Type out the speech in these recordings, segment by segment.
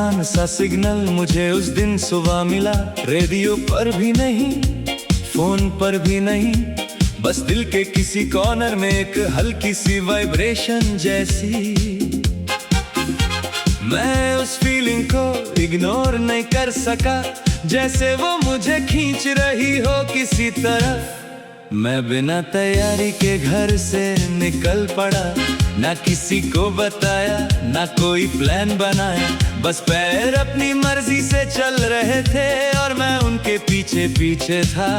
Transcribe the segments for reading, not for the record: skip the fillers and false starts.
आसान सा सिग्नल मुझे उस दिन सुबह मिला। रेडियो पर भी नहीं, फोन पर भी नहीं, बस दिल के किसी कॉर्नर में एक हल्की सी वाइब्रेशन जैसी। मैं उस फीलिंग को इग्नोर नहीं कर सका, जैसे वो मुझे खींच रही हो किसी तरफ। मैं बिना तैयारी के घर से निकल पड़ा, ना किसी को बताया, ना कोई प्लान बनाया, बस पैर अपनी मर्जी से चल रहे थे और मैं उनके पीछे पीछे था।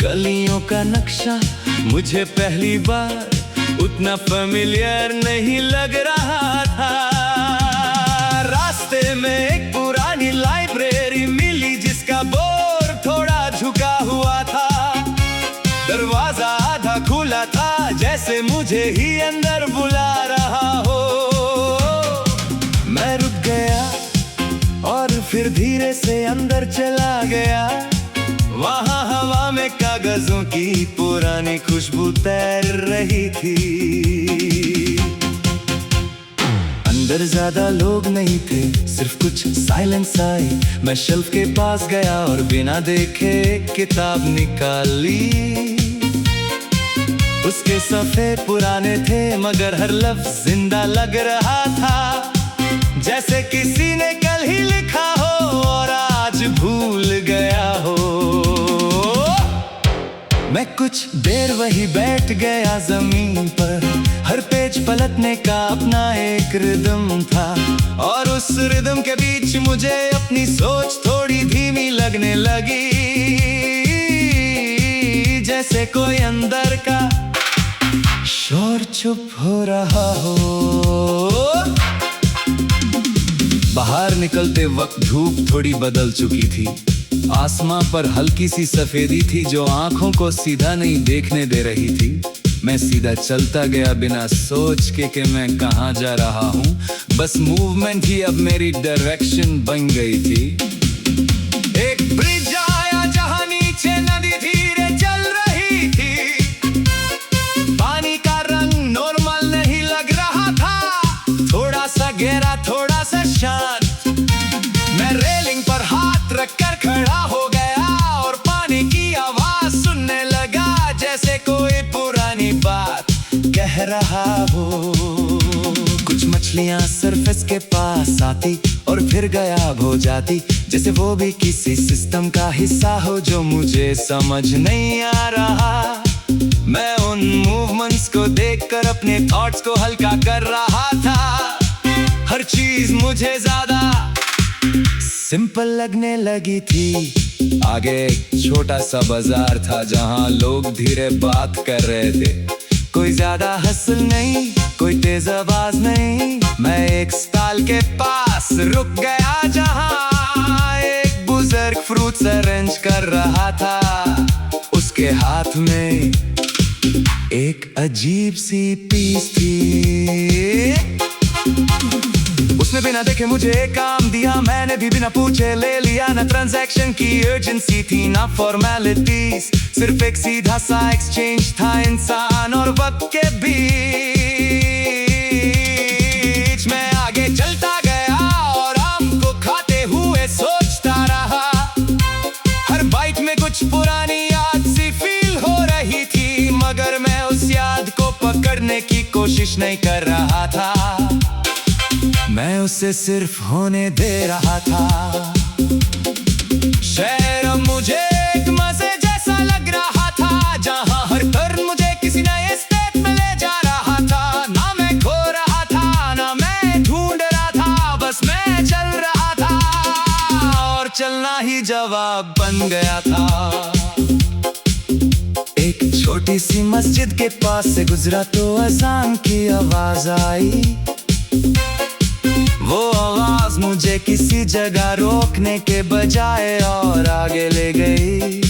गलियों का नक्शा मुझे पहली बार उतना फेमिलियर नहीं लग रहा था। रास्ते में एक पुरानी लाइब्रेरी मिली जिसका बोर्ड थोड़ा झुका हुआ था। दरवाजा आधा खुला था, जैसे मुझे ही अंदर बुला रहा हो। मैं रुक गया और फिर धीरे से अंदर चला गया। वहाँ हवा में कागजों की पुरानी खुशबू तैर रही थी। अंदर ज्यादा लोग नहीं थे, सिर्फ कुछ साइलेंस आई। मैं शेल्फ के पास गया और बिना देखे एक किताब निकाली। उसके सफ़े पुराने थे मगर हर लफ्ज जिंदा लग रहा था, जैसे किसी ने कल ही लिखा हो और आज भूल गया हो। मैं कुछ देर वही बैठ गया जमीन पर, हर पेज पलटने का अपना एक रिदम था। और उस रिदम के बीच मुझे अपनी सोच थोड़ी धीमी लगने लगी, जैसे कोई अंदर का शोर चुप हो रहा हो। बाहर निकलते वक्त धूप थोड़ी बदल चुकी थी। आसमां पर हल्की सी सफेदी थी जो आंखों को सीधा नहीं देखने दे रही थी। मैं सीधा चलता गया बिना सोच के कि मैं कहाँ जा रहा हूँ। बस मूवमेंट ही अब मेरी डायरेक्शन बन गई थी। एक ब्रिज आया जहाँ नीचे नदी धीरे चल रही थी। पानी का रंग नॉर्मल नहीं लग रहा था, थोड़ा सा गहरा थोड़ा सा शांत। मैं रेलिंग पर हाथ रखकर खड़ा हो गया और पानी की आवाज सुनने लगा, जैसे कोई पुरानी बात कह रहा हो। कुछ मछलियां सरफेस के पास आती और फिर गायब हो जाती, जैसे वो भी किसी सिस्टम का हिस्सा हो जो मुझे समझ नहीं आ रहा। मैं उन मूवमेंट्स को देखकर अपने थॉट्स को हल्का कर रहा था। हर चीज मुझे ज्यादा सिंपल लगने लगी थी। आगे एक छोटा सा बाजार था जहाँ लोग धीरे बात कर रहे थे। कोई ज्यादा हसल नहीं, कोई तेज आवाज नहीं। मैं एक स्टॉल के पास रुक गया जहाँ एक बुजुर्ग फ्रूट्स अरेंज कर रहा था। उसके हाथ में एक अजीब सी पीस थी। उसने बिना देखे मुझे एक काम दिया, मैंने भी बिना पूछे ले लिया। ना ट्रांजैक्शन की अर्जेंसी थी ना फॉर्मेलिटीज, सिर्फ एक सीधा सा एक्सचेंज था इंसान और वक्त के बीच। मैं आगे चलता गया और आम को खाते हुए सोचता रहा। हर बाइट में कुछ पुरानी याद सी फील हो रही थी, मगर मैं उस याद को पकड़ने की कोशिश नहीं कर रहा था। मैं उसे सिर्फ होने दे रहा था। शहर मुझे एक मजे जैसा लग रहा था, जहाँ हर टर्न मुझे किसी नए स्टेट में ले जा रहा था। ना मैं खो रहा था ना मैं ढूंढ रहा था, बस मैं चल रहा था और चलना ही जवाब बन गया था। एक छोटी सी मस्जिद के पास से गुजरा तो अजान की आवाज आई। वो आवाज मुझे किसी जगह रोकने के बजाय और आगे ले गई।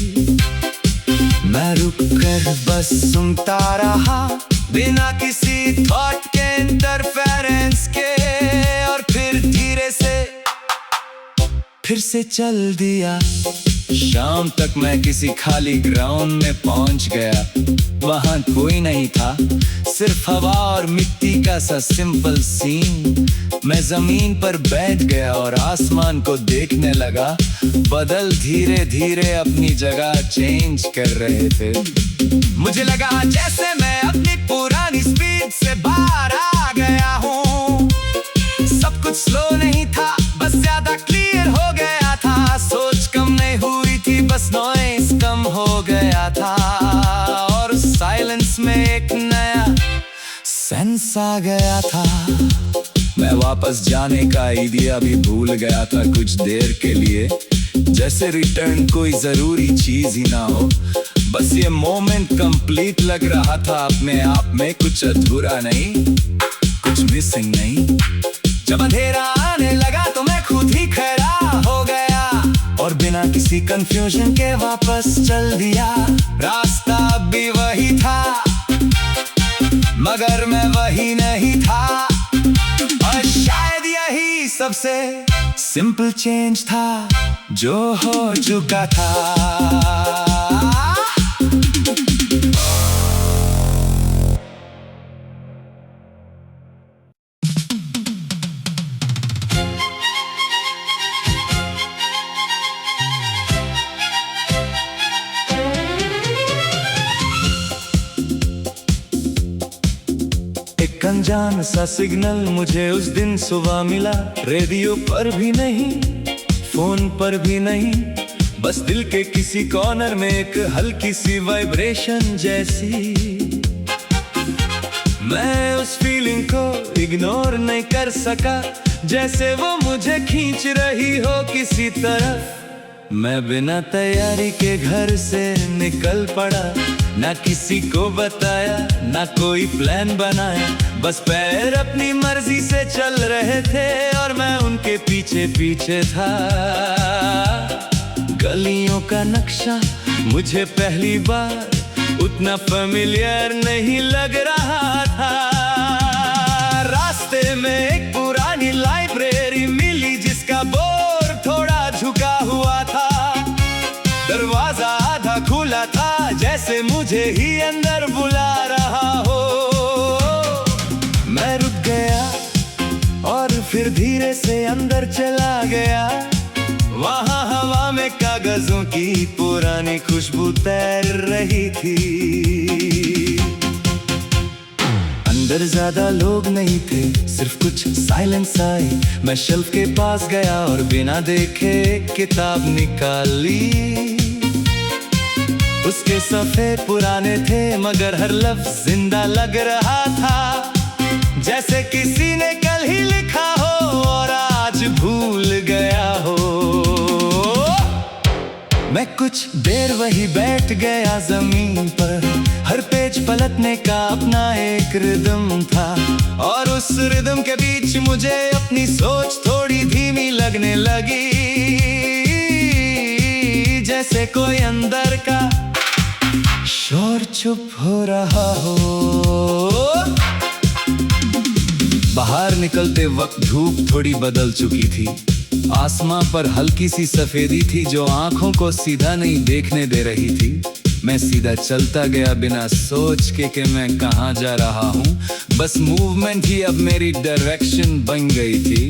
मैं रुक कर बस सुनता रहा बिना किसी थॉट के इंटरफेरेंस के, और फिर धीरे से फिर से चल दिया। शाम तक मैं किसी खाली ग्राउंड में पहुंच गया। वहाँ कोई नहीं था, सिर्फ हवा और मिट्टी का सा सिंपल सीन। मैं जमीन पर बैठ गया और आसमान को देखने लगा। बादल धीरे धीरे अपनी जगह चेंज कर रहे थे। मुझे लगा जैसे मैं अपनी पुरानी स्पीड से बाहर आ गया हूँ। सब कुछ स्लो नहीं था, बस ज्यादा क्लियर हो गया था। सोच कम नहीं हुई थी, बस नॉइस कम हो गया था। और साइलेंस में एक नया सेंस आ गया था। मैं वापस जाने का आइडिया भी भूल गया था कुछ देर के लिए, जैसे रिटर्न कोई जरूरी चीज ही ना हो। बस ये मोमेंट कंप्लीट लग रहा था अपने आप में, कुछ अधूरा नहीं, कुछ मिसिंग नहीं। जब अंधेरा आने लगा तो मैं खुद ही खड़ा हो गया और बिना किसी कंफ्यूजन के वापस चल दिया। रास्ता भी वही था, मगर मैं वही नहीं था। और शायद यही सबसे सिंपल चेंज था जो हो चुका था। एक अनजान सा सिग्नल मुझे उस दिन सुबह मिला। रेडियो पर भी नहीं, फोन पर भी नहीं, बस दिल के किसी कॉर्नर में एक हल्की सी वाइब्रेशन जैसी। मैं उस फीलिंग को इग्नोर नहीं कर सका, जैसे वो मुझे खींच रही हो किसी तरफ। मैं बिना तैयारी के घर से निकल पड़ा, ना किसी को बताया, ना कोई प्लान बनाया। बस पैर अपनी मर्जी से चल रहे थे और मैं उनके पीछे पीछे था। गलियों का नक्शा मुझे पहली बार उतना फेमिलियर नहीं लग रहा था। रास्ते में एक पुरानी लाइब्रेरी मिली जिसका बोर्ड थोड़ा झुका हुआ था। दरवाजा आधा खुला था, जैसे मुझे ही अंदर बुला रहा हो। मैं रुक गया और फिर धीरे से अंदर चला गया। वहाँ हवा में कागजों की पुरानी खुशबू तैर रही थी। अंदर ज्यादा लोग नहीं थे, सिर्फ कुछ साइलेंस आई। मैं शेल्फ के पास गया और बिना देखे एक किताब निकाली। उसके सफ़े पुराने थे मगर हर लफ्ज जिंदा लग रहा था, जैसे किसी ने कल ही लिखा हो और आज भूल गया हो। मैं कुछ देर वही बैठ गया जमीन पर, हर पेज पलटने का अपना एक रिदम था। और उस रिदम के बीच मुझे अपनी सोच थोड़ी धीमी लगने लगी, जैसे कोई अंदर का शोर चुप हो रहा हो। बाहर निकलते वक्त धूप थोड़ी बदल चुकी थी। आसमां पर हल्की सी सफेदी थी जो आंखों को सीधा नहीं देखने दे रही थी। मैं सीधा चलता गया बिना सोच के कि मैं कहाँ जा रहा हूँ। बस मूवमेंट ही अब मेरी डायरेक्शन बन गई थी।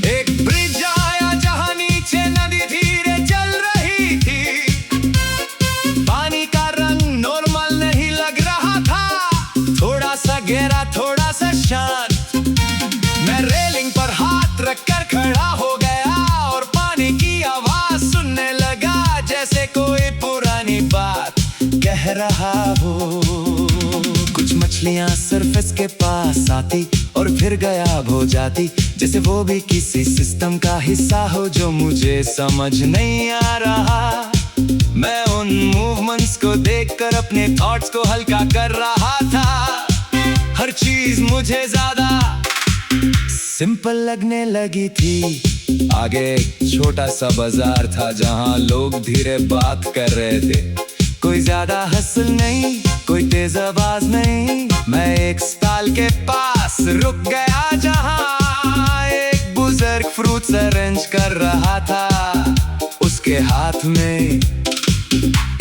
एक ब्रिज आया जहाँ नीचे नदी धीरे चल रही थी। पानी का रंग नॉर्मल नहीं लग रहा था, थोड़ा सा गहरा थोड़ा सा शांत। मैं रेलिंग पर हाथ रखकर खड़ा हो गया और पानी की आवाज सुनने लगा, जैसे कोई पुरानी बात कह रहा हो। कुछ मछलियां सरफेस के पास आती और फिर गायब हो जाती, जैसे वो भी किसी सिस्टम का हिस्सा हो जो मुझे समझ नहीं आ रहा। मैं उन मूवमेंट्स को देखकर अपने थॉट्स को हल्का कर रहा था। हर चीज मुझे ज्यादा सिंपल लगने लगी थी। आगे एक छोटा सा बाजार था जहाँ लोग धीरे बात कर रहे थे। कोई ज्यादा हसल नहीं, कोई तेज आवाज नहीं। मैं एक स्टॉल के पास रुक गया जहाँ एक बुजुर्ग फ्रूट्स अरेंज कर रहा था। उसके हाथ में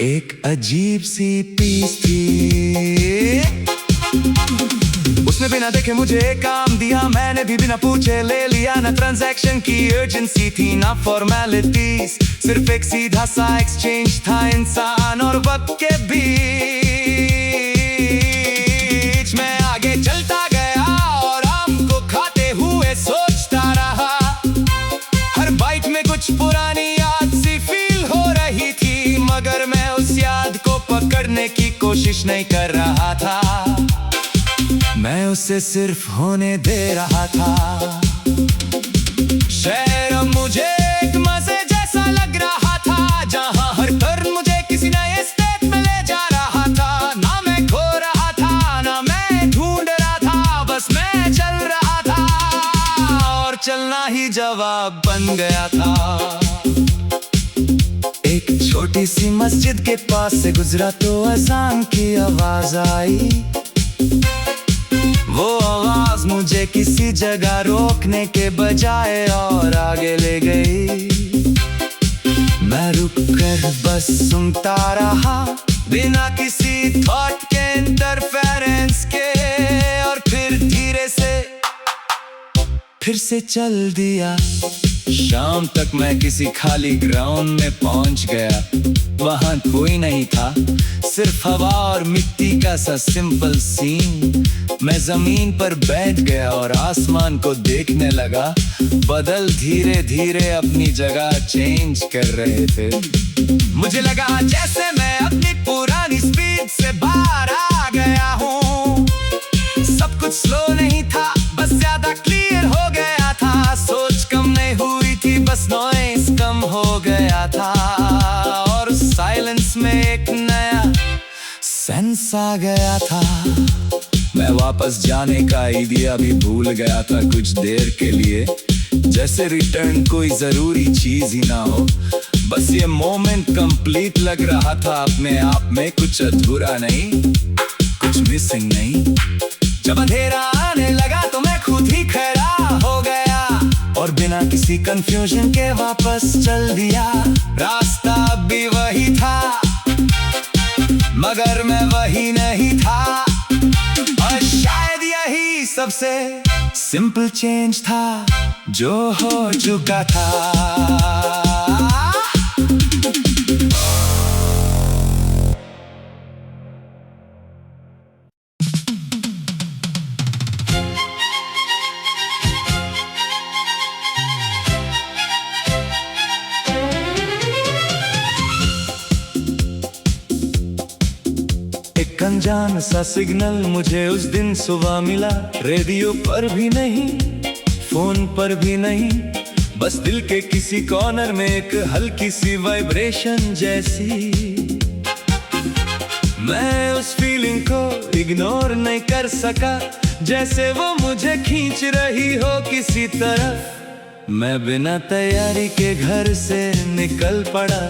एक अजीब सी पीस थी। उसने बिना देखे मुझे एक काम दिया, मैंने भी बिना पूछे ले लिया। ना ट्रांजैक्शन की अर्जेंसी थी ना फॉर्मेलिटीज, सिर्फ एक सीधा सा एक्सचेंज था इंसान और वक्त के बीच। मैं आगे चलता गया और आम को खाते हुए सोचता रहा। हर बाइट में कुछ पुरानी याद सी फील हो रही थी, मगर मैं उस याद को पकड़ने की कोशिश नहीं कर रहा था। मैं उसे सिर्फ होने दे रहा था। शहर अब मुझे एक मजे जैसा लग रहा था, जहां हर टर्न मुझे किसी नए स्टेट में ले जा रहा था। ना मैं खो रहा था ना मैं ढूंढ रहा था, बस मैं चल रहा था और चलना ही जवाब बन गया था। एक छोटी सी मस्जिद के पास से गुजरा तो अजान की आवाज आई। वो आवाज मुझे किसी जगह रोकने के बजाय और आगे ले गई। मैं रुक कर बस सुनता रहा बिना किसी थॉट के, इंटरफेरेंस के, और फिर धीरे से फिर से चल दिया। शाम तक मैं किसी खाली ग्राउंड में पहुंच गया। वहां कोई नहीं था, सिर्फ हवा और मिट्टी का सा सिंपल सीन। मैं जमीन पर बैठ गया और आसमान को देखने लगा। बादल धीरे धीरे अपनी जगह चेंज कर रहे थे। मुझे लगा जैसे मैं अपनी पुरानी स्पीड से बाहर आ गया हूँ। सब कुछ स्लो नहीं था, बस ज्यादा क्लियर हो गया था। सोच कम नहीं हुई थी, बस नॉइस कम हो गया था। और साइलेंस में एक नया सेंस आ गया था। मैं वापस जाने का आइडिया भी भूल गया था कुछ देर के लिए, जैसे रिटर्न कोई जरूरी चीज ही ना हो। बस ये मोमेंट कंप्लीट लग रहा था अपने आप में, कुछ अधूरा नहीं, कुछ मिसिंग नहीं। जब अंधेरा आने लगा तो मैं खुद ही खड़ा हो गया और बिना किसी कंफ्यूजन के वापस चल दिया। रास्ता भी वही था मगर मैं वही नहीं था। और शायद यही सबसे सिंपल चेंज था जो हो चुका था। एक अनजान सा सिग्नल मुझे उस दिन सुबह मिला। रेडियो पर भी नहीं, फोन पर भी नहीं, बस दिल के किसी कॉर्नर में एक हल्की सी वाइब्रेशन जैसी। मैं उस फीलिंग को इग्नोर नहीं कर सका, जैसे वो मुझे खींच रही हो किसी तरफ। मैं बिना तैयारी के घर से निकल पड़ा,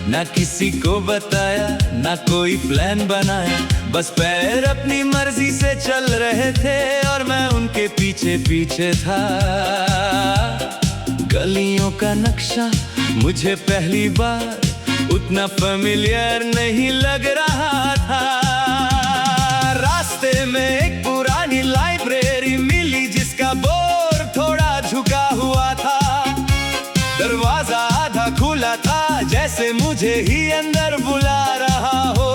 ना किसी को बताया ना कोई प्लान बनाया। बस पैर अपनी मर्जी से चल रहे थे और मैं उनके पीछे पीछे था। गलियों का नक्शा मुझे पहली बार उतना फेमिलियर नहीं लग रहा था। रास्ते में एक पुरानी लाइब्रेरी मिली जिसका बोर्ड थोड़ा झुका हुआ था। दरवाजा आधा खुला था, जैसे मुझे ही अंदर बुला रहा हो।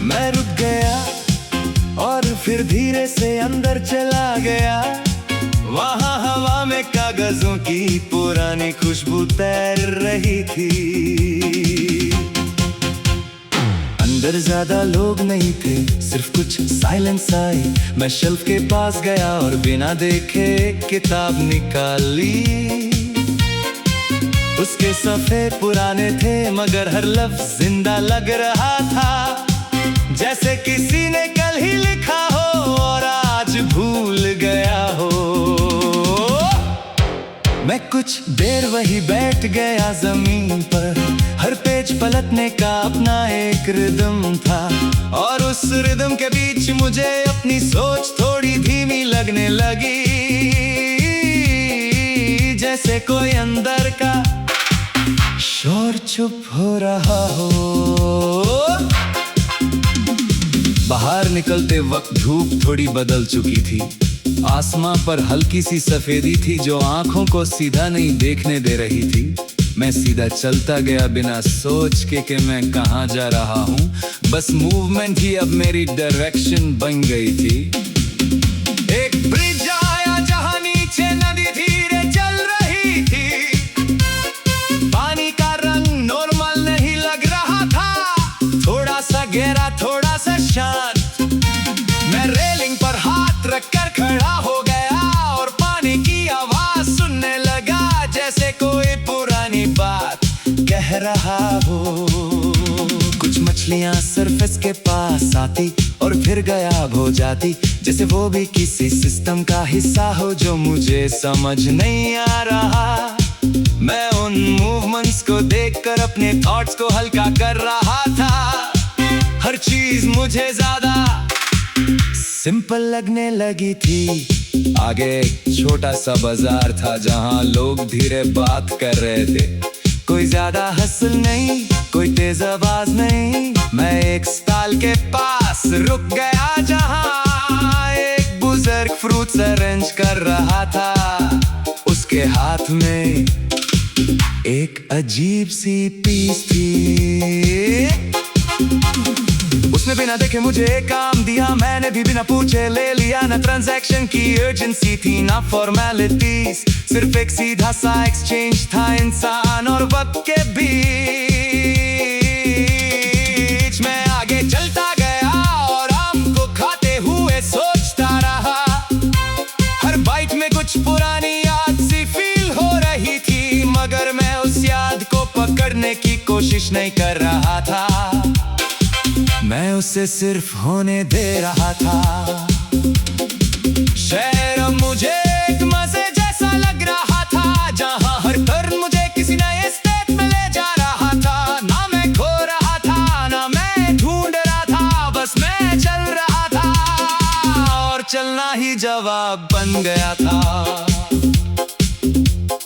मैं रुक गया और फिर धीरे से अंदर चला गया। वहां हवा में कागजों की पुरानी खुशबू तैर रही थी। अंदर ज्यादा लोग नहीं थे, सिर्फ कुछ साइलेंस आई। मैं शेल्फ के पास गया और बिना देखे एक किताब निकाली। उसके सफ़े पुराने थे मगर हर लफ्ज जिंदा लग रहा था, जैसे किसी ने कल ही लिखा हो और आज भूल गया हो। मैं कुछ देर वही बैठ गया जमीन पर। हर पेज पलटने का अपना एक रिदम था और उस रिदम के बीच मुझे अपनी सोच थोड़ी धीमी लगने लगी। जैसे कोई अंदर का शोर और चुप हो रहा हो। बाहर निकलते वक्त धूप थोड़ी बदल चुकी थी। आसमां पर हल्की सी सफेदी थी जो आंखों को सीधा नहीं देखने दे रही थी। मैं सीधा चलता गया बिना सोच के कि मैं कहाँ जा रहा हूँ। बस मूवमेंट ही अब मेरी डायरेक्शन बन गई थी। एक ब्रिज आया जहाँ नीचे नदी धीरे चल रही थी। पानी का रंग नॉर्मल नहीं लग रहा था, थोड़ा सा गहरा थोड़ा सा शांत। मैं रेलिंग पर हाथ रखकर खड़ा हो गया और पानी की आवाज सुनने लगा, जैसे कोई पुरानी बात कह रहा हो। कुछ मछलियां सरफेस के पास आती और फिर गायब हो जाती, जैसे वो भी किसी सिस्टम का हिस्सा हो जो मुझे समझ नहीं आ रहा। मैं उन मूवमेंट्स को देखकर अपने थॉट्स को हल्का कर रहा था। हर चीज मुझे ज्यादा सिंपल लगने लगी थी। आगे एक छोटा सा बाजार था जहां लोग धीरे बात कर रहे थे। कोई ज्यादा हसल नहीं, कोई तेज आवाज नहीं। मैं एक स्टॉल के पास रुक गया जहां एक बुजुर्ग फ्रूट्स अरेंज कर रहा था। उसके हाथ में एक अजीब सी पीस थी। उसने बिना देखे मुझे काम दिया, मैंने भी बिना पूछे ले लिया। ना ट्रांजैक्शन की अर्जेंसी थी ना फॉर्मेलिटीज, सिर्फ एक सीधा सा एक्सचेंज था इंसान और वक्त के बीच। मैं आगे चलता गया और आम को खाते हुए सोचता रहा। हर बाइट में कुछ पुरानी याद सी फील हो रही थी, मगर मैं उस याद को पकड़ने की कोशिश नहीं कर रहा था। मैं उसे सिर्फ होने दे रहा था। शहर अब मुझे एक मजे जैसा लग रहा था, जहां हर टर्न मुझे किसी नए स्टेट में ले जा रहा था। ना मैं खो रहा था ना मैं ढूंढ रहा था, बस मैं चल रहा था और चलना ही जवाब बन गया था।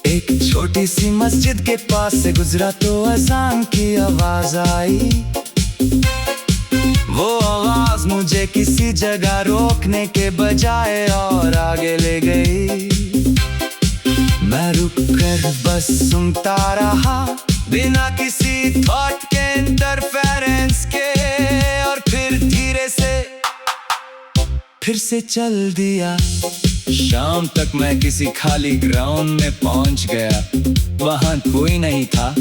एक छोटी सी मस्जिद के पास से गुजरा तो अजान की आवाज आई। वो आवाज मुझे किसी जगह रोकने के बजाय और आगे ले गई। मैं रुककर बस सुनता रहा बिना किसी थॉट के इंटरफेरेंस के, और फिर धीरे से फिर से चल दिया। शाम तक मैं किसी खाली ग्राउंड में पहुंच गया। वहां कोई नहीं था,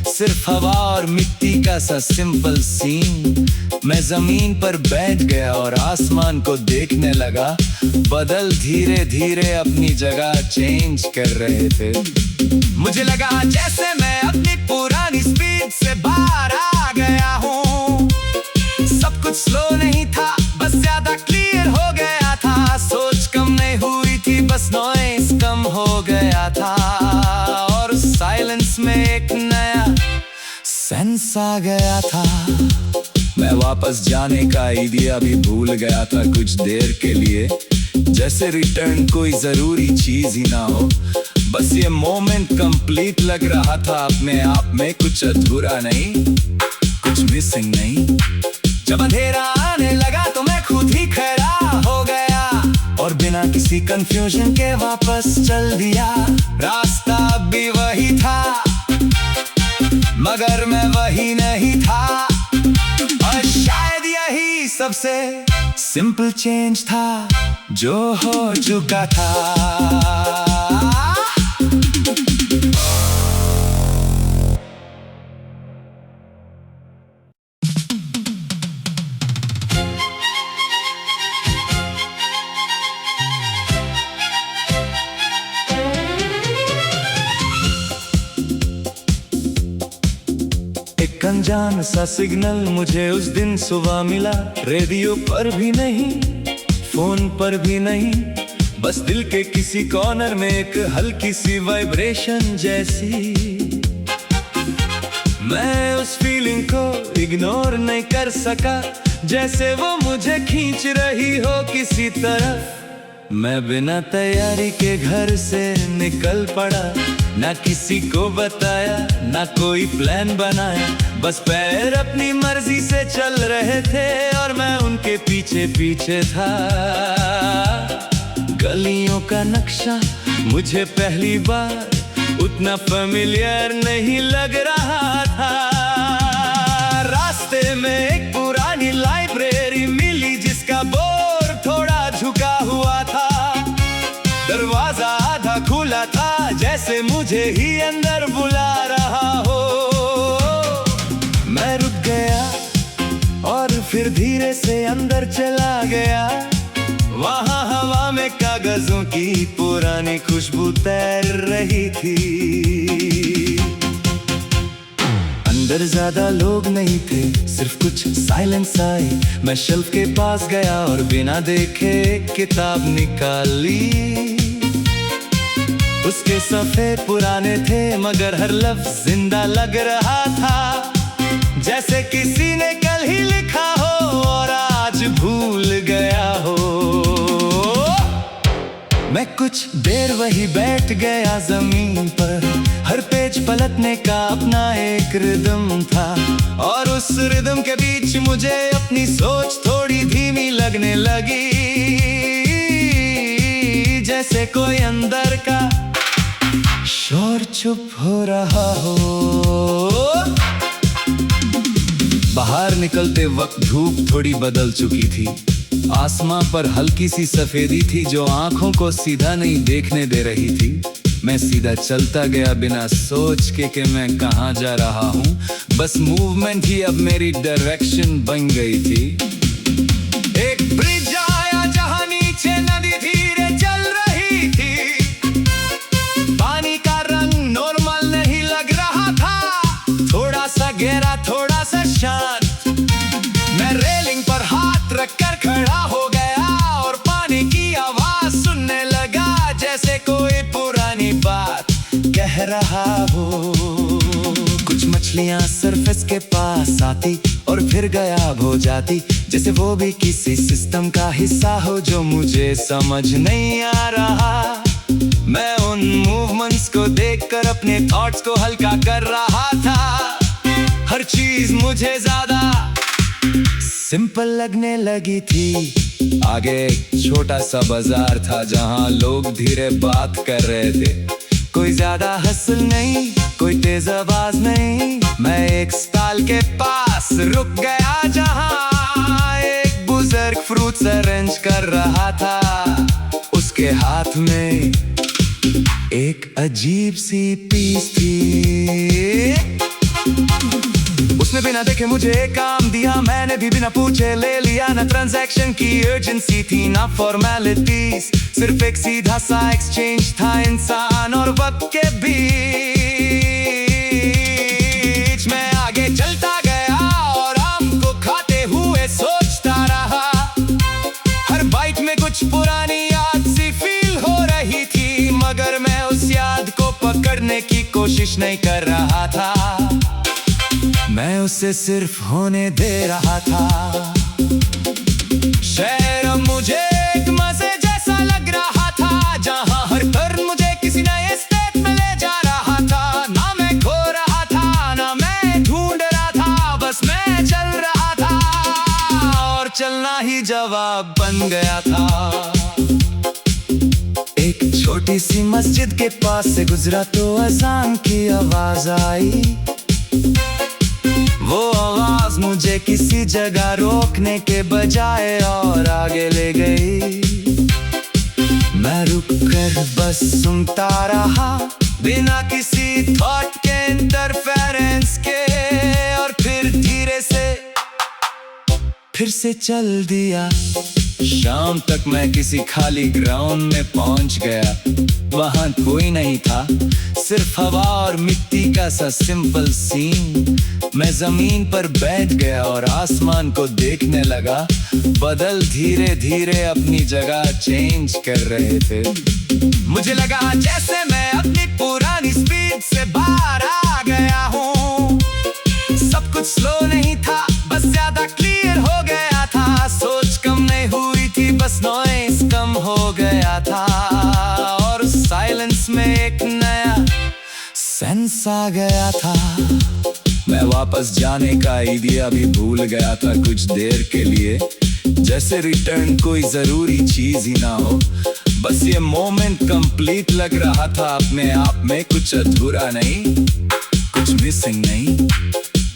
सिर्फ हवा और मिट्टी का सा सिंपल सीन। मैं जमीन पर बैठ गया और आसमान को देखने लगा। बादल धीरे धीरे अपनी जगह चेंज कर रहे थे। मुझे लगा जैसे मैं अपनी पुरानी स्पीड से बाहर आ गया हूँ। सब कुछ स्लो नहीं था, बस ज्यादा क्लियर हो गया था। सोच कम नहीं हुई थी, बस नॉइस कम हो गया था। और साइलेंस में एक नया सेंस आ गया था। मैं वापस जाने का आइडिया भी भूल गया था कुछ देर के लिए, जैसे रिटर्न कोई जरूरी चीज ही ना हो। बस ये मोमेंट कंप्लीट लग रहा था अपने आप में, कुछ अधूरा नहीं, कुछ मिसिंग नहीं। जब अंधेरा आने लगा तो मैं खुद ही खड़ा हो गया और बिना किसी कंफ्यूजन के वापस चल दिया। रास्ता भी वही था मगर मैं वही नहीं था, और शायद यही सबसे सिंपल चेंज था जो हो चुका था। एक अनजान सा सिग्नल मुझे उस दिन सुबह मिला। रेडियो पर भी नहीं, फोन पर भी नहीं, बस दिल के किसी कॉर्नर में एक हल्की सी वाइब्रेशन जैसी। मैं उस फीलिंग को इग्नोर नहीं कर सका, जैसे वो मुझे खींच रही हो किसी तरफ। मैं बिना तैयारी के घर से निकल पड़ा, ना किसी को बताया, ना कोई प्लान बनाया, बस पैर अपनी मर्जी से चल रहे थे और मैं उनके पीछे पीछे था। गलियों का नक्शा मुझे पहली बार उतना फेमिलियर नहीं लग रहा था। रास्ते में एक पुरानी लाइब्रेरी मिली जिसका बोर्ड थोड़ा झुका हुआ था। दरवाजा आधा खुला था जैसे मुझे ही अंदर बुला रहा हो। मैं रुक गया और फिर धीरे से अंदर चला गया। वहाँ हवा में कागजों की पुरानी खुशबू तैर रही थी। अंदर ज्यादा लोग नहीं थे, सिर्फ कुछ साइलेंस आई। मैं शेल्फ के पास गया और बिना देखे एक किताब निकाली। उसके सफ़े पुराने थे मगर हर लफ्ज जिंदा लग रहा था, जैसे किसी ने कल ही लिखा हो और आज भूल गया हो। मैं कुछ देर वही बैठ गया जमीन पर। हर पेज पलटने का अपना एक रिदम था और उस रिदम के बीच मुझे अपनी सोच थोड़ी धीमी लगने लगी, जैसे कोई अंदर का शोर चुप हो रहा हो। बाहर निकलते वक्त धूप थोड़ी बदल चुकी थी। आसमां पर हल्की सी सफेदी थी जो आंखों को सीधा नहीं देखने दे रही थी। मैं सीधा चलता गया बिना सोच के कि मैं कहाँ जा रहा हूँ। बस मूवमेंट ही अब मेरी डायरेक्शन बन गई थी। एक ब्रिज आया जहाँ नीचे नदी धीरे चल रही थी। पानी का रंग नॉर्मल नहीं लग रहा था, थोड़ा सा गहरा थोड़ा सा शांत। मैं रेलिंग पर हाथ रखकर खड़ा हो गया और पानी की आवाज सुनने लगा, जैसे कोई पुरानी बात कह रहा हो। कुछ मछलियां सरफेस के पास आती और फिर गायब हो जाती, जैसे वो भी किसी सिस्टम का हिस्सा हो जो मुझे समझ नहीं आ रहा। मैं उन मूवमेंट्स को देखकर अपने थॉट्स को हल्का कर रहा था। हर चीज मुझे ज्यादा सिंपल लगने लगी थी। आगे एक छोटा सा बाजार था जहाँ लोग धीरे बात कर रहे थे। कोई ज्यादा हसल नहीं, कोई तेज आवाज नहीं। मैं एक स्टॉल के पास रुक गया जहाँ एक बुजुर्ग फ्रूट्स अरेंज कर रहा था। उसके हाथ में एक अजीब सी पीस थी। उसने बिना देखे मुझे काम दिया, मैंने भी बिना पूछे ले लिया। ना ट्रांजैक्शन की अर्जेंसी थी ना फॉर्मेलिटीज, सिर्फ एक सीधा सा एक्सचेंज था इंसान और वक्त के बीच। मैं आगे चलता गया और आम को खाते हुए सोचता रहा। हर बाइट में कुछ पुरानी याद सी फील हो रही थी, मगर मैं उस याद को पकड़ने की कोशिश नहीं कर रहा था। मैं उसे सिर्फ होने दे रहा था। शहर मुझे एक मजे जैसा लग रहा था, जहाँ हर टर्न मुझे किसी नए स्टेट में ले जा रहा था। ना मैं खो रहा था ना मैं ढूंढ रहा था, बस मैं चल रहा था और चलना ही जवाब बन गया था। एक छोटी सी मस्जिद के पास से गुजरा तो अजान की आवाज आई। वो आवाज मुझे किसी जगह रोकने के बजाय और आगे ले गई। मैं रुक कर बस सुनता रहा बिना किसी थॉट के इंटरफेरेंस के, और फिर धीरे से फिर से चल दिया। शाम तक मैं किसी खाली ग्राउंड में पहुंच गया। वहां कोई नहीं था, सिर्फ हवा और मिट्टी का सा सिंपल सीन। मैं जमीन पर बैठ गया और आसमान को देखने लगा। बादल धीरे धीरे अपनी जगह चेंज कर रहे थे। मुझे लगा जैसे मैं अपनी पुरानी स्पीड से बाहर आ गया हूँ। सब कुछ स्लो नहीं था, बस ज्यादा क्लियर हो गया था। सोच कम नहीं हुई थी, बस नॉइस कम हो गया था। और साइलेंस में एक नया सेंस आ गया था। मैं वापस जाने का आइडिया भी भूल गया था कुछ देर के लिए, जैसे रिटर्न कोई जरूरी चीज ही ना हो। बस ये मोमेंट कंप्लीट लग रहा था अपने आप में, कुछ अधूरा नहीं, कुछ मिसिंग नहीं।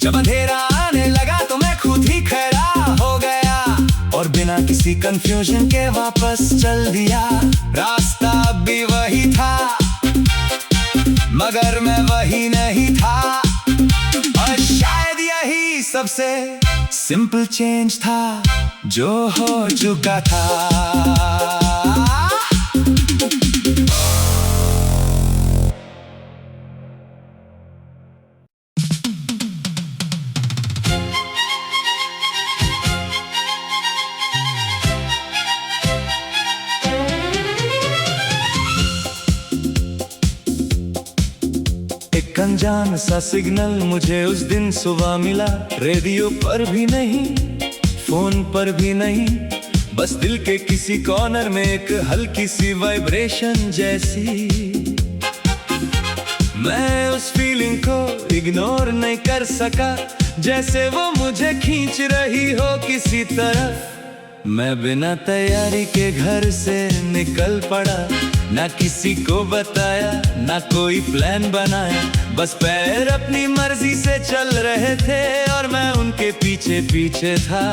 जब अंधेरा आने लगा तो मैं खुद ही खड़ा हो गया और बिना किसी कंफ्यूजन के वापस चल दिया। रास्ता भी वही था मगर मैं वही नहीं था, और शायद यही सबसे सिंपल चेंज था जो हो चुका था। एक अनजान सा सिग्नल मुझे उस दिन सुबह मिला, रेडियो पर भी नहीं, फोन पर भी नहीं, बस दिल के किसी कॉर्नर में एक हल्की सी वाइब्रेशन जैसी। मैं उस फीलिंग को इग्नोर नहीं कर सका, जैसे वो मुझे खींच रही हो किसी तरफ। मैं बिना तैयारी के घर से निकल पड़ा, ना किसी को बताया ना कोई प्लान बनाया, बस पैर अपनी मर्जी से चल रहे थे और मैं उनके पीछे पीछे था।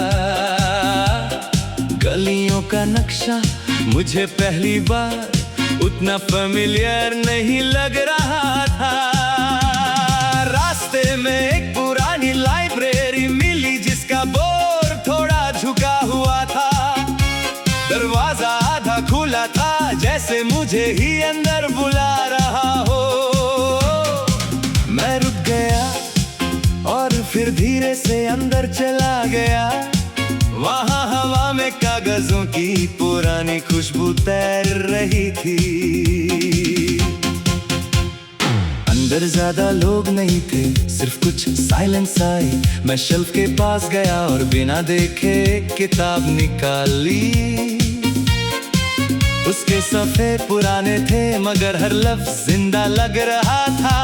गलियों का नक्शा मुझे पहली बार उतना फेमिलियर नहीं लग रहा था। रास्ते में एक पुरानी लाइब्रेरी मिली जिसका बोर्ड थोड़ा झुका हुआ था। दरवाजा आधा खुला था जैसे मुझे ही अंदर बुला रहा हो। मैं रुक गया और फिर धीरे से अंदर चला गया। वहाँ हवा में कागजों की पुरानी खुशबू तैर रही थी। अंदर ज्यादा लोग नहीं थे, सिर्फ कुछ साइलेंस आई। मैं शेल्फ के पास गया और बिना देखे एक किताब निकाली। उसके सफ़े पुराने थे मगर हर लफ्ज जिंदा लग रहा था,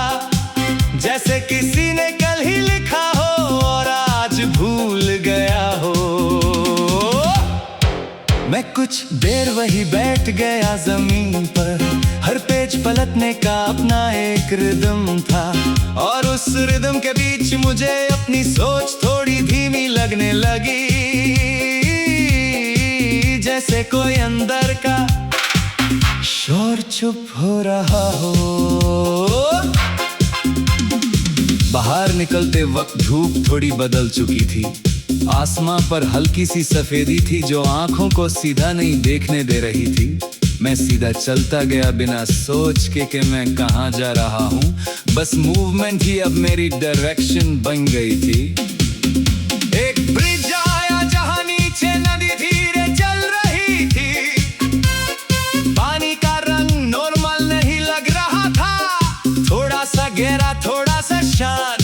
जैसे किसी ने कल ही लिखा हो और आज भूल गया हो। मैं कुछ देर वही बैठ गया जमीन पर, हर पेज पलटने का अपना एक रिदम था, और उस रिदम के बीच मुझे अपनी सोच थोड़ी धीमी लगने लगी, जैसे कोई अंदर का शोर चुप हो रहा हो। बाहर निकलते वक्त धूप थोड़ी बदल चुकी थी, आसमां पर हल्की सी सफेदी थी जो आंखों को सीधा नहीं देखने दे रही थी। मैं सीधा चलता गया बिना सोच के कि मैं कहाँ जा रहा हूँ, बस मूवमेंट ही अब मेरी डायरेक्शन बन गई थी। एक ब्रिज आया जहाँ नीचे नदी धीरे चल रही थी। पानी का रंग नॉर्मल नहीं लग रहा था, थोड़ा सा गहरा थोड़ा सा शांत।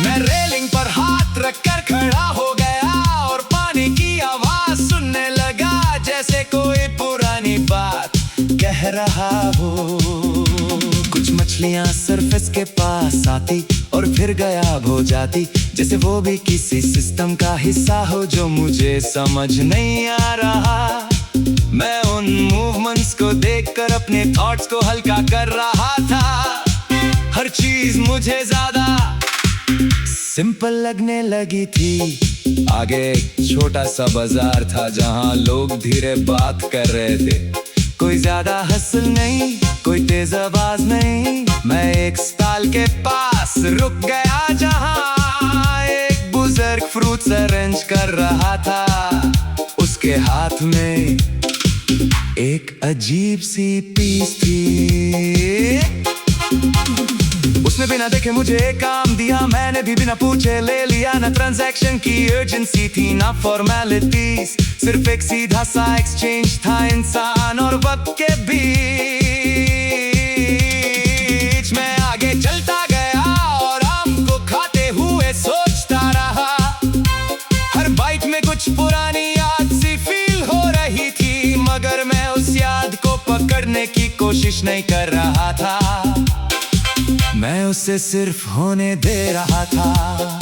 मैं रेलिंग पर हाथ रखकर खड़ा हो गया और पानी की आवाज सुनने लगा, जैसे कोई पुरानी बात कह रहा हो। कुछ मछलियां सरफेस के पास आती और फिर गायब हो जाती, जैसे वो भी किसी सिस्टम का हिस्सा हो जो मुझे समझ नहीं आ रहा। मैं उन मूवमेंट्स को देखकर अपने थॉट्स को हल्का कर रहा था। हर चीज मुझे ज्यादा सिंपल लगने लगी थी। आगे एक छोटा सा बाजार था जहाँ लोग धीरे बात कर रहे थे। कोई ज्यादा हसल नहीं, कोई तेज आवाज नहीं। मैं एक स्टॉल के पास रुक गया जहाँ एक बुजुर्ग फ्रूट्स अरेंज कर रहा था। उसके हाथ में एक अजीब सी पीस थी। उसने बिना देखे मुझे काम दिया, मैंने भी बिना पूछे ले लिया। ना ट्रांजैक्शन की अर्जेंसी थी ना फॉर्मेलिटीज, सिर्फ एक सीधा सा एक्सचेंज था इंसान और वक्त के बीच। मैं आगे चलता गया और आम को खाते हुए सोचता रहा। हर बाइट में कुछ पुरानी याद सी फील हो रही थी, मगर मैं उस याद को पकड़ने की कोशिश नहीं कर रहा था। मैं उसे सिर्फ होने दे रहा था।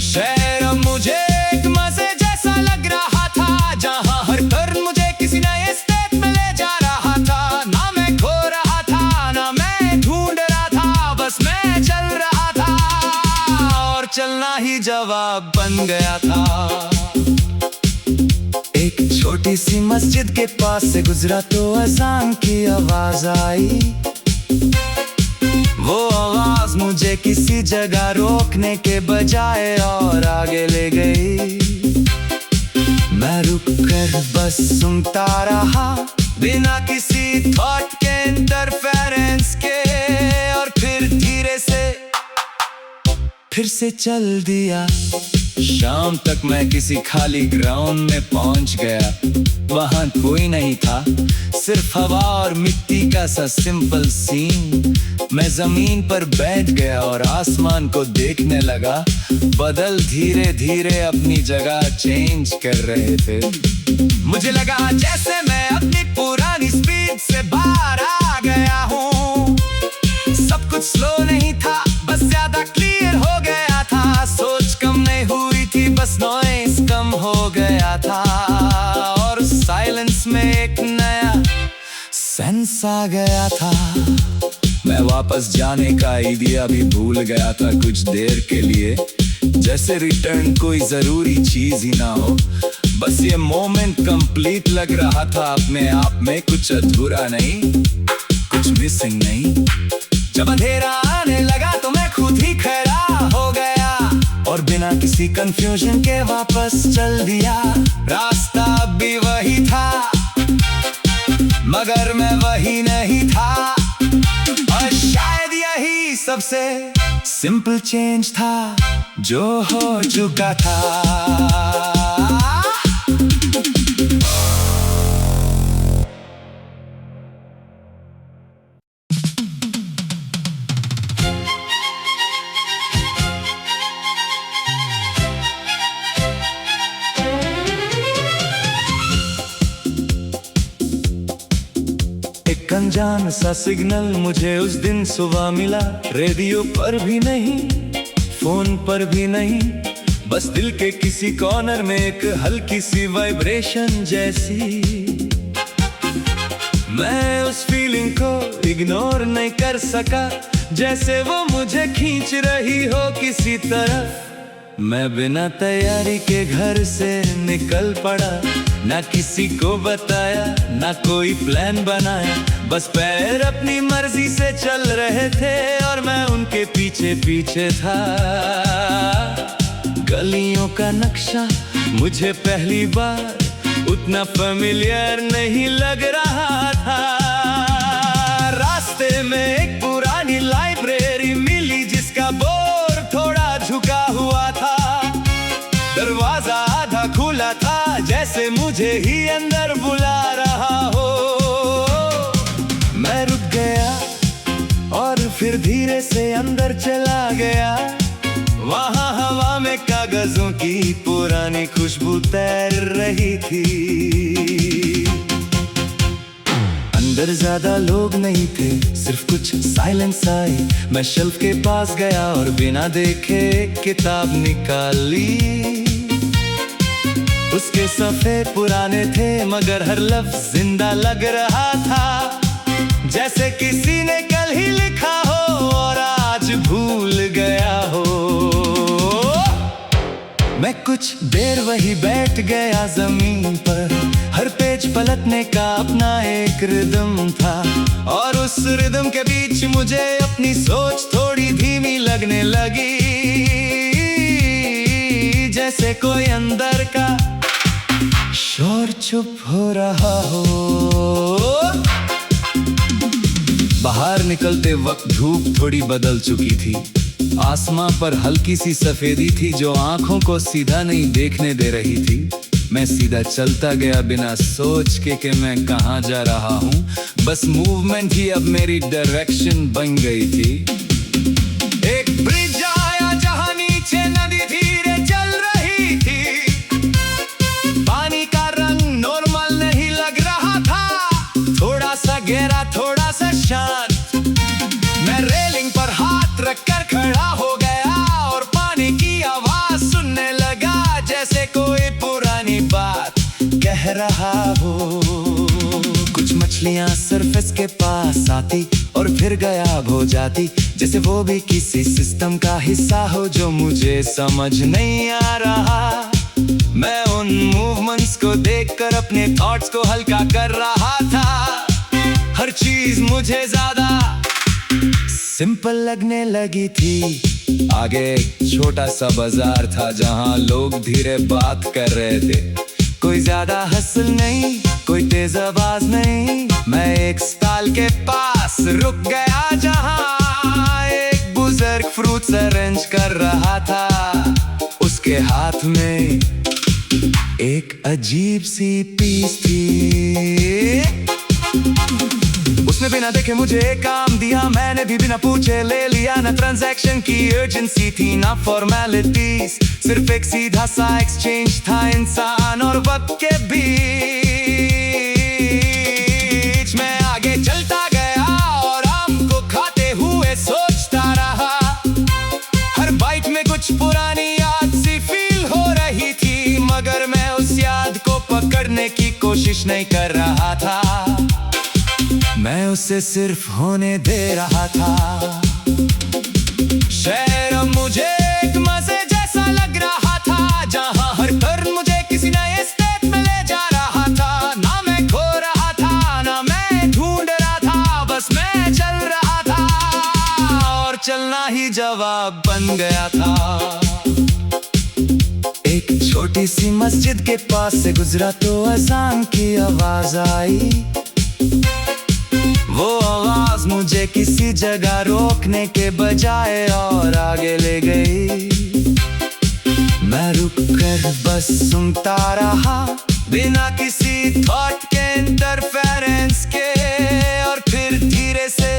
शहर अब मुझे एक मजे जैसा लग रहा था, जहाँ हर टर्न मुझे किसी नए स्टेट में ले जा रहा था। ना मैं खो रहा था, ना मैं ढूंढ रहा था, बस मैं चल रहा था और चलना ही जवाब बन गया था। एक छोटी सी मस्जिद के पास से गुजरा तो अज़ान की आवाज आई। वो आवाज मुझे किसी जगह रोकने के बजाय और आगे ले गई। मैं रुक कर बस सुनता रहा बिना किसी थॉट के, इंटरफेरेंस के, और फिर धीरे से फिर से चल दिया। शाम तक मैं किसी खाली ग्राउंड में पहुंच गया। वहां कोई नहीं था, सिर्फ हवा और मिट्टी का सा सिंपल सीन। मैं जमीन पर बैठ गया और आसमान को देखने लगा। बादल धीरे धीरे अपनी जगह चेंज कर रहे थे। मुझे लगा जैसे मैं अपनी पुरानी स्पीड से बाहर आ गया हूँ। सब कुछ स्लो नहीं था, बस ज्यादा क्लियर हो गया था। सोच कम नहीं हुई थी, बस नॉइस कम हो गया था। और साइलेंस में एक नया सेंस आ गया था। मैं वापस जाने का आइडिया भी भूल गया था कुछ देर के लिए, जैसे रिटर्न कोई जरूरी चीज ही ना हो। बस ये मोमेंट कंप्लीट लग रहा था अपने आप में, कुछ अधूरा नहीं, कुछ मिसिंग नहीं। जब अंधेरा आने लगा तो मैं खुद ही खड़ा हो गया और बिना किसी कंफ्यूजन के वापस चल दिया। रास्ता भी वही था मगर मैं वही नहीं था। और शायद यही सबसे सिंपल चेंज था जो हो चुका था। एक अनजान सा सिग्नल मुझे उस दिन सुबह मिला। रेडियो पर भी नहीं, फोन पर भी नहीं, बस दिल के किसी कॉर्नर में एक हल्की सी वाइब्रेशन जैसी। मैं उस फीलिंग को इग्नोर नहीं कर सका, जैसे वो मुझे खींच रही हो किसी तरफ। मैं बिना तैयारी के घर से निकल पड़ा, ना किसी को बताया, ना कोई प्लान बनाया। बस पैर अपनी मर्जी से चल रहे थे और मैं उनके पीछे पीछे था। गलियों का नक्शा मुझे पहली बार उतना फेमिलियर नहीं लग रहा था। रास्ते में एक पुरानी लाइब्रेरी मिली जिसका बोर्ड थोड़ा झुका हुआ था। दरवाजा आधा खुला था, जैसे मुझे ही अंदर बुला रहा हो। मैं रुक गया और फिर धीरे से अंदर चला गया। वहाँ हवा में कागजों की पुरानी खुशबू तैर रही थी। अंदर ज्यादा लोग नहीं थे, सिर्फ कुछ साइलेंस आई। मैं शेल्फ के पास गया और बिना देखे एक किताब निकाली। उसके सफ़े पुराने थे मगर हर लफ्ज जिंदा लग रहा था, जैसे किसी ने कल ही लिखा हो और आज भूल गया हो। मैं कुछ देर वही बैठ गया जमीन पर। हर पेज पलटने का अपना एक रिदम था और उस रिदम के बीच मुझे अपनी सोच थोड़ी धीमी लगने लगी, जैसे कोई अंदर का शोर चुप हो रहा हो। बाहर निकलते वक्त धूप थोड़ी बदल चुकी थी। आसमां पर हल्की सी सफेदी थी जो आंखों को सीधा नहीं देखने दे रही थी। मैं सीधा चलता गया बिना सोच के कि मैं कहाँ जा रहा हूँ। बस मूवमेंट ही अब मेरी डायरेक्शन बन गई थी। एक ब्रिज आया जहाँ नीचे नदी धीरे चल रही थी। पानी का रंग नॉर्मल नहीं लग रहा था, थोड़ा सा गहरा, थोड़ा सा शांत। मैं बिजलियां सरफेस के पास आती और फिर गायब हो जाती, जैसे वो भी किसी सिस्टम का हिस्सा हो जो मुझे समझ नहीं आ रहा। मैं उन मूवमेंट्स को देखकर अपने थॉट्स को हल्का कर रहा था। हर चीज मुझे ज्यादा सिंपल लगने लगी थी। आगे एक छोटा सा बाजार था जहां लोग धीरे बात कर रहे थे। कोई ज्यादा हसल नहीं, कोई तेज आवाज नहीं। मैं एक स्टॉल के पास रुक गया जहां एक बुजुर्ग फ्रूट्स अरेंज कर रहा था। उसके हाथ में एक अजीब सी पीस थी। उसने बिना देखे मुझे एक काम दिया, मैंने भी बिना पूछे ले लिया। ना ट्रांजैक्शन की अर्जेंसी थी, ना फॉर्मेलिटीज, सिर्फ एक सीधा सा एक्सचेंज था इंसान और वक्त के बीच। मैं आगे चलता गया और आम को खाते हुए सोचता रहा। हर बाइट में कुछ पुरानी याद सी फील हो रही थी, मगर मैं उस याद को पकड़ने की कोशिश नहीं कर रहा था। मैं उसे सिर्फ होने दे रहा था। शहर अब मुझे एक मजे जैसा लग रहा था, जहां हर टर्न मुझे किसी नए स्टेट में ले जा रहा था। ना मैं खो रहा था, ना मैं ढूंढ रहा था, बस मैं चल रहा था और चलना ही जवाब बन गया था। एक छोटी सी मस्जिद के पास से गुजरा तो अज़ान की आवाज आई। वो आवाज मुझे किसी जगह रोकने के बजाय और आगे ले गई। मैं रुक कर बस सुनता रहा बिना किसी थॉट के इंटरफेरेंस के, और फिर धीरे से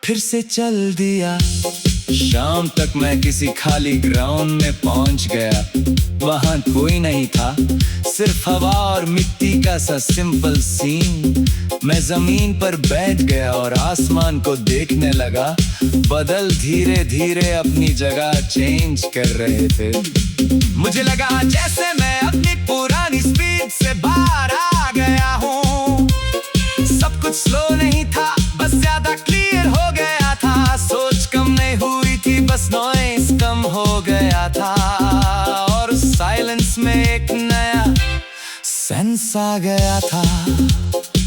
फिर से चल दिया। शाम तक मैं किसी खाली ग्राउंड में पहुंच गया। वहां कोई नहीं था, सिर्फ हवा और मिट्टी का सा सिंपल सीन। मैं जमीन पर बैठ गया और आसमान को देखने लगा। बादल धीरे धीरे अपनी जगह चेंज कर रहे थे। मुझे लगा जैसे मैं अपनी पुरानी स्पीड से बाहर आ गया हूँ। सब कुछ स्लो नहीं था, बस ज्यादा क्लियर हो गया था। सोच कम नहीं हुई थी, बस नॉइस कम हो गया था। और साइलेंस में एक नया सेंस आ गया था।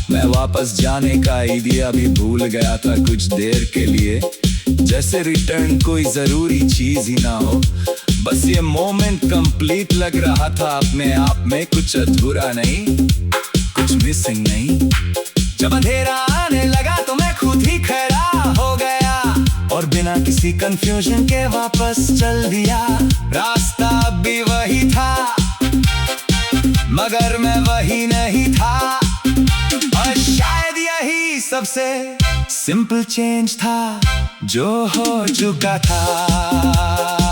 मैं वापस जाने का आइडिया भी भूल गया था कुछ देर के लिए, जैसे रिटर्न कोई जरूरी चीज ही ना हो। बस ये मोमेंट कंप्लीट लग रहा था अपने आप में, कुछ अधूरा नहीं, कुछ मिसिंग नहीं। जब अंधेरा आने लगा तो मैं खुद ही खड़ा हो गया और बिना किसी कंफ्यूजन के वापस चल दिया। रास्ता भी वही था, मगर मैं वही नहीं था। और शायद यही सबसे सिंपल चेंज था जो हो चुका था।